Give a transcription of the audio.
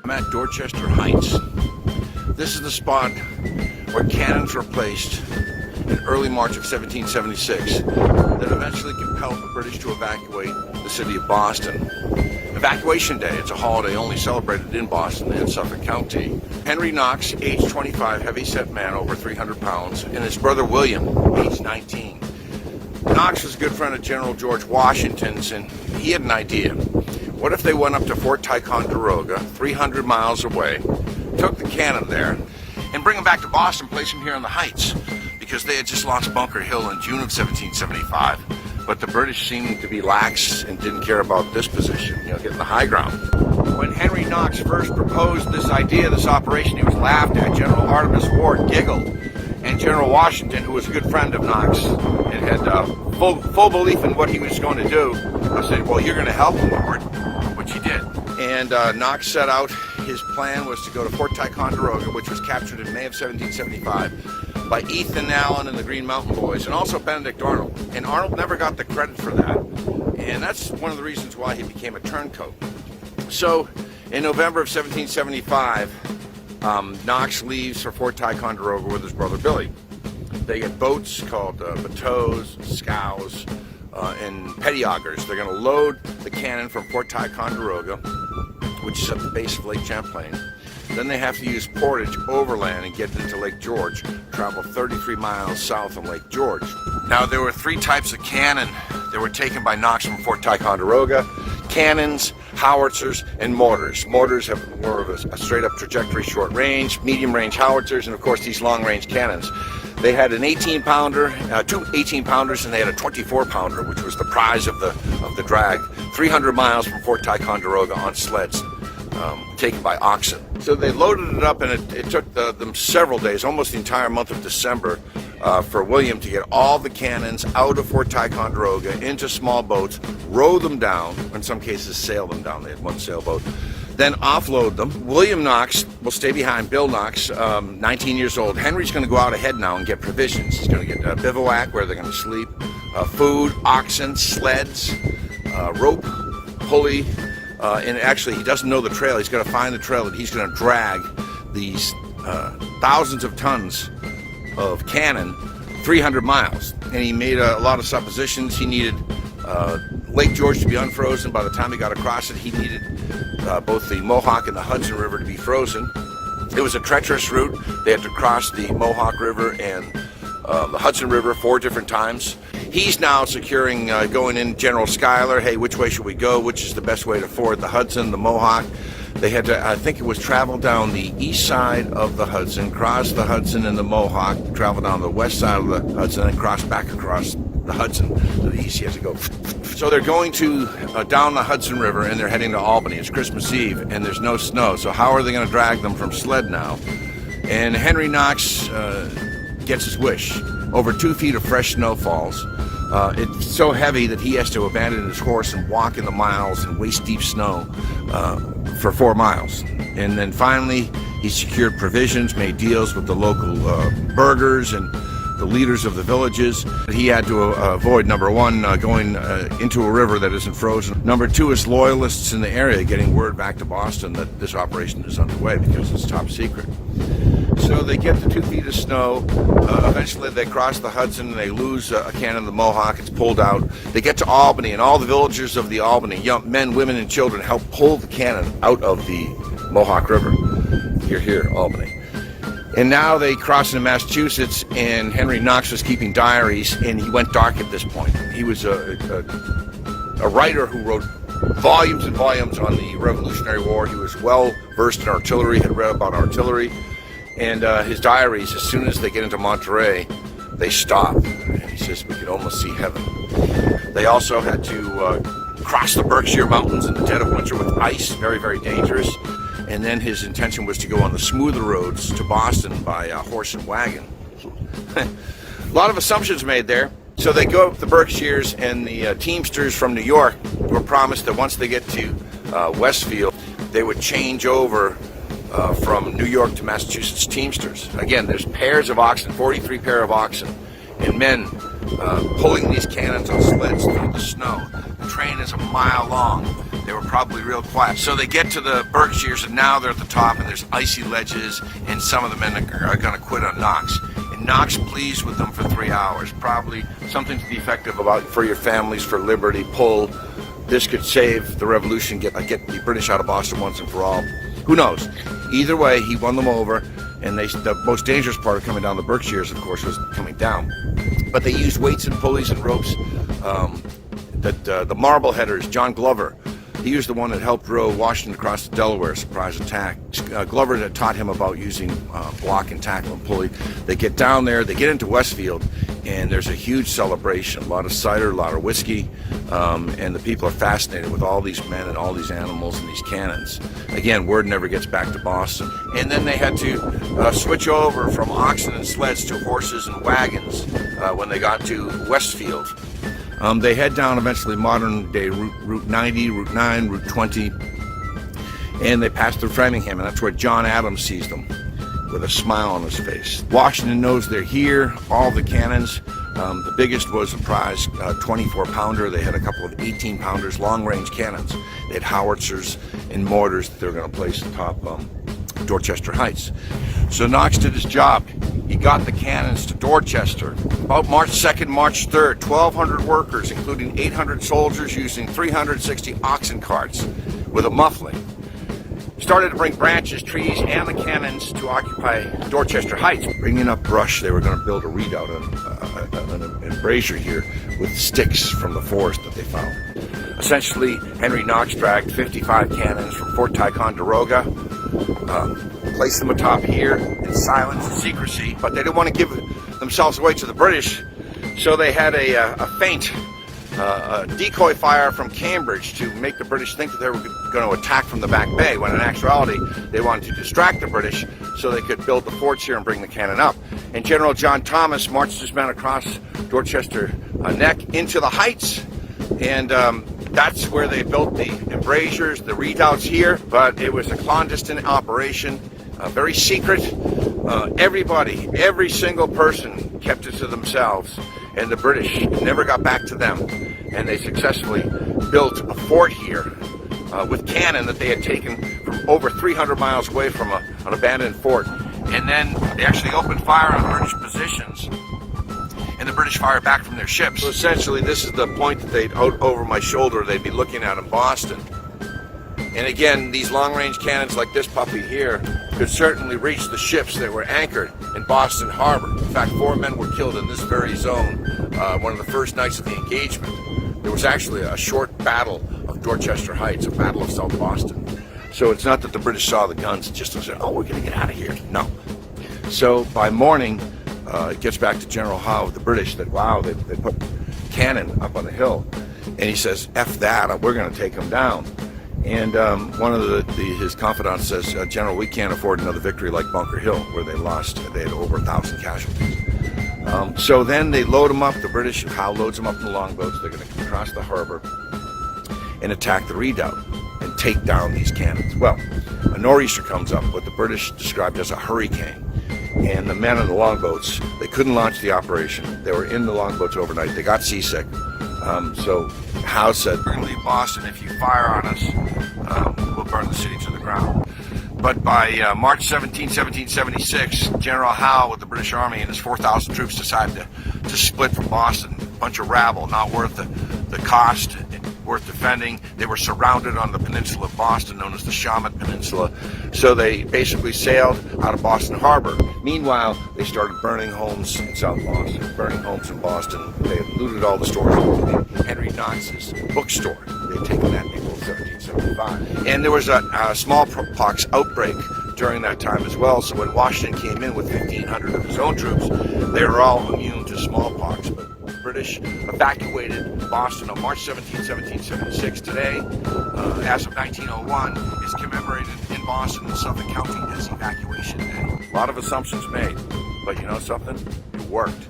I'm at Dorchester Heights. This is the spot where cannons were placed in early March of 1776 that eventually compelled the British to evacuate the city of Boston. Evacuation Day, it's a holiday only celebrated in Boston and Suffolk County. Henry Knox, age 25, heavy-set man, over 300 pounds, and his brother William, age 19. Knox was a good friend of General George Washington's, and he had an idea. What if they went up to Fort Ticonderoga, 300 miles away, took the cannon there, and bring them back to Boston, place them here on the Heights, because they had just lost Bunker Hill in June of 1775. But the British seemed to be lax and didn't care about this position, getting the high ground. When Henry Knox first proposed this idea, this operation, he was laughed at. General Artemus Ward giggled, and General Washington, who was a good friend of Knox and had full belief in what he was going to do, said, "Well, you're going to help him, Ward," which he did. And Knox set out. His plan was to go to Fort Ticonderoga, which was captured in May of 1775 by Ethan Allen and the Green Mountain Boys, and also Benedict Arnold. And Arnold never got the credit for that. And that's one of the reasons why he became a turncoat. So in November of 1775, Knox leaves for Fort Ticonderoga with his brother Billy. They get boats called bateaux, scows, and petty augers. They're going to load the cannon from Fort Ticonderoga, which is at the base of Lake Champlain. Then they have to use portage overland and get into Lake George, travel 33 miles south of Lake George. Now, there were three types of cannon that were taken by Knox from Fort Ticonderoga: cannons, howitzers, and mortars. Mortars have more of a straight-up trajectory, short range, medium-range howitzers, and of course these long-range cannons. They had an 18-pounder, two 18-pounders, and they had a 24-pounder, which was the prize of the drag, 300 miles from Fort Ticonderoga on sleds taken by oxen. So they loaded it up, and it took them several days, almost the entire month of December, for William to get all the cannons out of Fort Ticonderoga into small boats, row them down, in some cases sail them down. They had one sailboat. Then offload them. William Knox will stay behind. Bill Knox, 19 years old. Henry's going to go out ahead now and get provisions. He's going to get a bivouac where they're going to sleep, food, oxen, sleds, rope, pulley, and actually he doesn't know the trail. He's got to find the trail that he's going to drag these thousands of tons of cannon 300 miles. And he made a lot of suppositions. He needed Lake George to be unfrozen. By the time he got across it, he needed both the Mohawk and the Hudson River to be frozen. It was a treacherous route. They had to cross the Mohawk River and the Hudson River 4 different times. He's now securing, going in General Schuyler, hey, which way should we go? Which is the best way to ford the Hudson, the Mohawk? They had to, I think it was travel down the east side of the Hudson, cross the Hudson and the Mohawk, travel down the west side of the Hudson, and cross back across the Hudson to the east. He has to go. So they're going to down the Hudson River, and they're heading to Albany. It's Christmas Eve, and there's no snow. So how are they going to drag them from sled now? And Henry Knox gets his wish. Over 2 feet of fresh snow falls. It's so heavy that he has to abandon his horse and walk in the miles in waist-deep snow for 4 miles. And then finally, he secured provisions, made deals with the local burghers and the leaders of the villages. He had to avoid, number one, going into a river that isn't frozen. Number two is loyalists in the area getting word back to Boston that this operation is underway because it's top secret. So they get to 2 feet of snow. Eventually they cross the Hudson and they lose a cannon of the Mohawk. It's pulled out. They get to Albany, and all the villagers of the Albany, young men, women, and children, help pull the cannon out of the Mohawk River. You're here, Albany. And now they cross into Massachusetts, and Henry Knox was keeping diaries, and he went dark at this point. He was a writer who wrote volumes and volumes on the Revolutionary War. He was well versed in artillery, had read about artillery. And his diaries, as soon as they get into Monterey, they stop. And he says, we could almost see heaven. They also had to cross the Berkshire Mountains in the dead of winter with ice, very, very dangerous. And then his intention was to go on the smoother roads to Boston by horse and wagon. A lot of assumptions made there. So they go up the Berkshires, and the Teamsters from New York were promised that once they get to Westfield, they would change over from New York to Massachusetts Teamsters. Again, there's pairs of oxen, 43 pair of oxen, and men pulling these cannons on sleds through the snow. The train is a mile long. They were probably real quiet. So they get to the Berkshires, and now they're at the top, and there's icy ledges, and some of the men are going to quit on Knox. And Knox pleads with them for 3 hours, probably something to the effect of about, for your families, for liberty, pull. This could save the revolution, get the British out of Boston once and for all. Who knows? Either way, he won them over, and the most dangerous part of coming down the Berkshires, of course, was coming down. But they used weights and pulleys and ropes. The Marbleheaders, John Glover, he was the one that helped row Washington across the Delaware, surprise attack. Glover had taught him about using block and tackle and pulley. They get down there, they get into Westfield, and there's a huge celebration. A lot of cider, a lot of whiskey, and the people are fascinated with all these men and all these animals and these cannons. Again, word never gets back to Boston. And then they had to switch over from oxen and sleds to horses and wagons when they got to Westfield. They head down eventually modern day Route 90, Route 9, Route 20, and they pass through Framingham, and that's where John Adams sees them with a smile on his face. Washington knows they're here, all the cannons. The biggest was a prize 24-pounder. They had a couple of 18-pounders, long-range cannons. They had howitzers and mortars that they were going to place atop Dorchester Heights. So Knox did his job. He got the cannons to Dorchester. About March 2nd, March 3rd, 1,200 workers, including 800 soldiers, using 360 oxen carts with a muffling, started to bring branches, trees, and the cannons to occupy Dorchester Heights. Bringing up brush, they were going to build a redoubt, an embrasure here with sticks from the forest that they found. Essentially, Henry Knox dragged 55 cannons from Fort Ticonderoga, placed them atop here in silence and secrecy, but they didn't want to give themselves away to the British, so they had a feint, decoy fire from Cambridge to make the British think that they were going to attack from the back bay, when in actuality they wanted to distract the British so they could build the forts here and bring the cannon up. And General John Thomas marched his men across Dorchester Neck into the heights, and that's where they built the embrasures, the redoubts here, but it was a clandestine operation, very secret. Everybody, every single person kept it to themselves, and the British never got back to them. And they successfully built a fort here with cannon that they had taken from over 300 miles away from an abandoned fort. And then they actually opened fire on British positions, and the British fired back from their ships. So essentially, this is the point that they'd out over my shoulder they'd be looking at in Boston. And again, these long-range cannons like this puppy here could certainly reach the ships that were anchored in Boston Harbor. In fact, 4 men were killed in this very zone one of the first nights of the engagement. There was actually a short battle of Dorchester Heights, a battle of South Boston. So it's not that the British saw the guns and just said, oh, we're going to get out of here. No. So by morning, it gets back to General Howe of the British that, wow, they put cannon up on the hill. And he says, F that, we're going to take them down. And one of his confidants says, General, we can't afford another victory like Bunker Hill, where they had over 1,000 casualties. So then they load them up, the British, Howe loads them up in the longboats. They're going to come across the harbor and attack the redoubt and take down these cannons. Well, a nor'easter comes up, what the British described as a hurricane. And the men in the longboats, they couldn't launch the operation. They were in the longboats overnight. They got seasick. So Howe said, we're going to leave Boston. If you fire on us, we'll burn the city to the ground. But by March 17, 1776, General Howe with the British Army and his 4,000 troops decided to split from Boston. A bunch of rabble, not worth the cost, worth defending. They were surrounded on the peninsula of Boston, known as the Shawmut Peninsula. So they basically sailed out of Boston Harbor. Meanwhile, they started burning homes in South Boston, burning homes in Boston. They had looted all the stores, including Henry Knox's bookstore. They had taken that in April 1775. And there was a smallpox outbreak during that time as well. So when Washington came in with 1,500 of his own troops, they were all immune to smallpox. But the British evacuated Boston on March 17, 1776. Today, as of 1901, is commemorated in Boston and Suffolk County as Evacuation Day. A lot of assumptions made, but you know something? It worked.